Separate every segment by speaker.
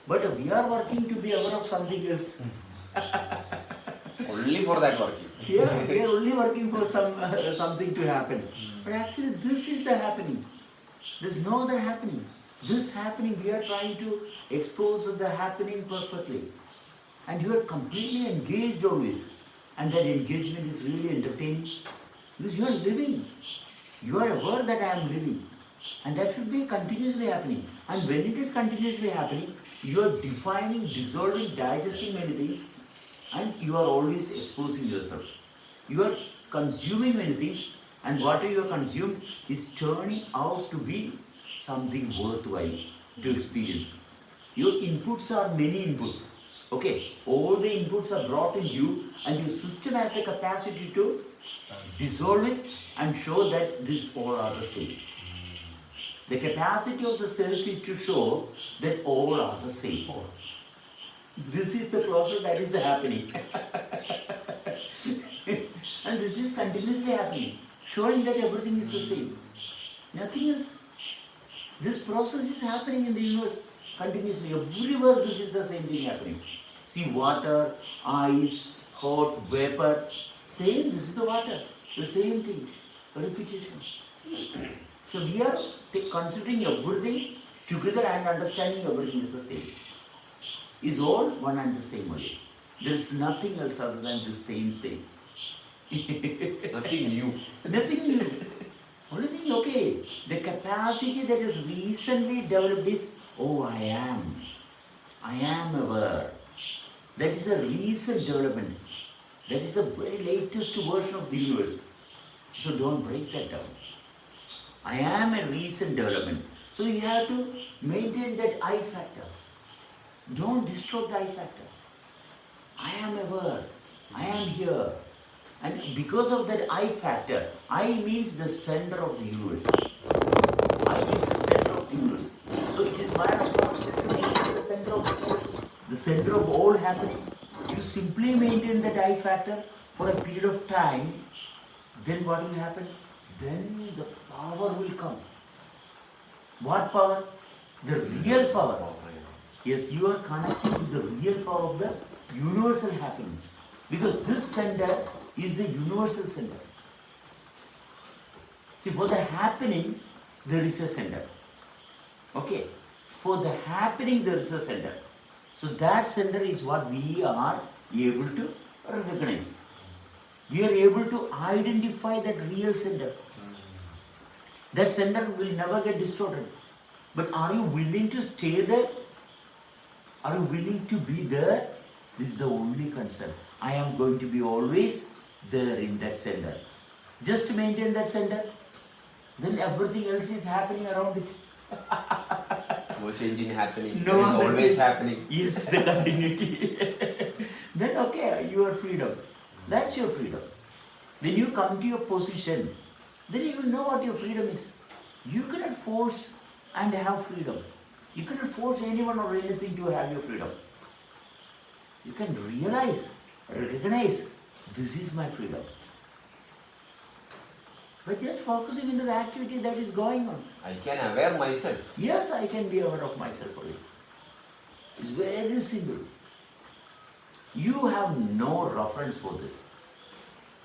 Speaker 1: But we are working to be aware of something else.
Speaker 2: Only for that working.
Speaker 1: Yeah, we are only working for something to happen. But actually, this is the happening. There's no other happening. This happening, we are trying to expose the happening perfectly. And you are completely engaged always. And that engagement is really entertaining. Because you are living. You are aware that I am living. And that should be continuously happening. And when it is continuously happening, you are defining, dissolving, digesting many things, and you are always exposing yourself. You are consuming many things, and whatever you are consumed is turning out to be something worthwhile to experience. Your inputs are many inputs. Okay, all the inputs are brought in you, and your system has the capacity to dissolve it and show that these all are the same. The capacity of the self is to show that all are the same. This is the process that is happening. And this is continuously happening, showing that everything is the same. Nothing else. This process is happening in the universe continuously. Everywhere this is the same thing happening. See, water, ice, hot, vapor, same, this is the water. The same thing. Repetition. So we are considering everything together and understanding everything is the same. Is all one and the same only. There is nothing else other than the same.
Speaker 2: Nothing new.
Speaker 1: Nothing new. Only thing, okay, the capacity that is recently developed is, oh, I am aware. That is a recent development. That is the very latest version of the universe. So don't break that down. I am a recent development. So you have to maintain that I factor. Don't destroy the I factor. I am aware. I am here. And because of that I factor, I means the center of the universe. I is the center of the universe. So it is my responsibility to maintain the center of the universe, the center of all happening. You simply maintain that I factor for a period of time, then what will happen? Then the power will come. What power? The real power. Yes, you are connected to the real power of the universal happening. Because this center is the universal center. See, for the happening, there is a center. Okay? For the happening, there is a center. So that center is what we are able to recognize. We are able to identify that real center. That center will never get distorted. But are you willing to stay there? Are you willing to be there? This is the only concern. I am going to be always there in that center. Just maintain that center, then everything else is happening around it.
Speaker 2: No changing happening.
Speaker 1: No,
Speaker 2: it is always happening.
Speaker 1: Yes, the continuity. Then okay, your freedom. That's your freedom. When you come to your position, then you will know what your freedom is. You cannot force and have freedom. You cannot force anyone or anything to have your freedom. You can realize, recognize, this is my freedom. But just focusing into the activity that is going on.
Speaker 2: I can aware myself.
Speaker 1: Yes, I can be aware of myself only. It's very simple. You have no reference for this.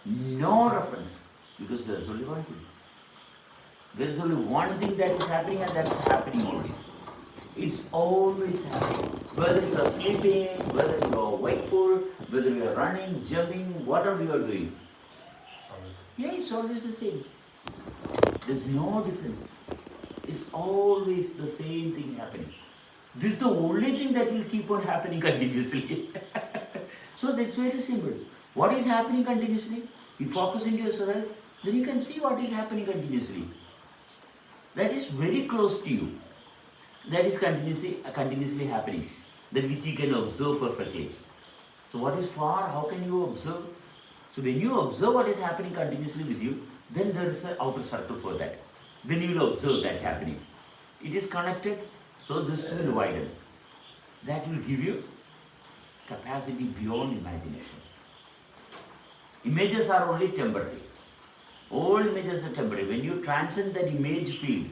Speaker 1: No reference. Because there is only one thing. There is only one thing that is happening, and that's happening always. It's always happening. Whether you are sleeping, whether you are wakeful, whether you are running, jumping, whatever you are doing. Yeah, it's always the same. There's no difference. It's always the same thing happening. This is the only thing that will keep on happening continuously. So that's very simple. What is happening continuously? You focus into yourself, then you can see what is happening continuously. That is very close to you. That is continuously happening. That which you can observe perfectly. So what is far, how can you observe? So when you observe what is happening continuously with you, then there is an outer circle for that. Then you will observe that happening. It is connected, so this will widen. That will give you capacity beyond imagination. Images are only temporary. All images are temporary. When you transcend that image field,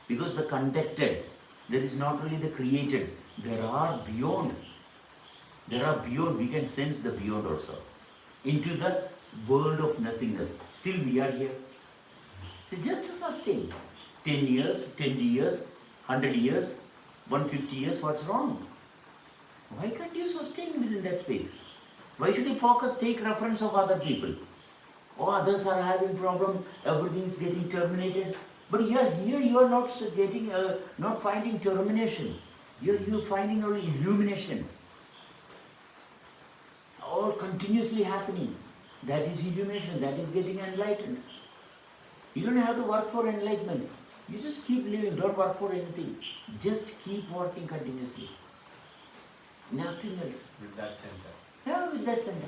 Speaker 1: because the conducted, there is not only the created, There are beyond. There are beyond. We can sense the beyond also. Into the world of nothingness. Still we are here. So just to sustain. 10 years, 20 years, 100 years, 150 years, what's wrong? Why can't you sustain within that space? Why should you focus, take reference of other people? Oh, others are having problem, everything is getting terminated. But here you are not getting, not finding termination. You're finding only illumination. All continuously happening. That is illumination, that is getting enlightened. You don't have to work for enlightenment. You just keep living, don't work for anything. Just keep working continuously. Nothing else.
Speaker 2: With that center.
Speaker 1: Yeah, with that center.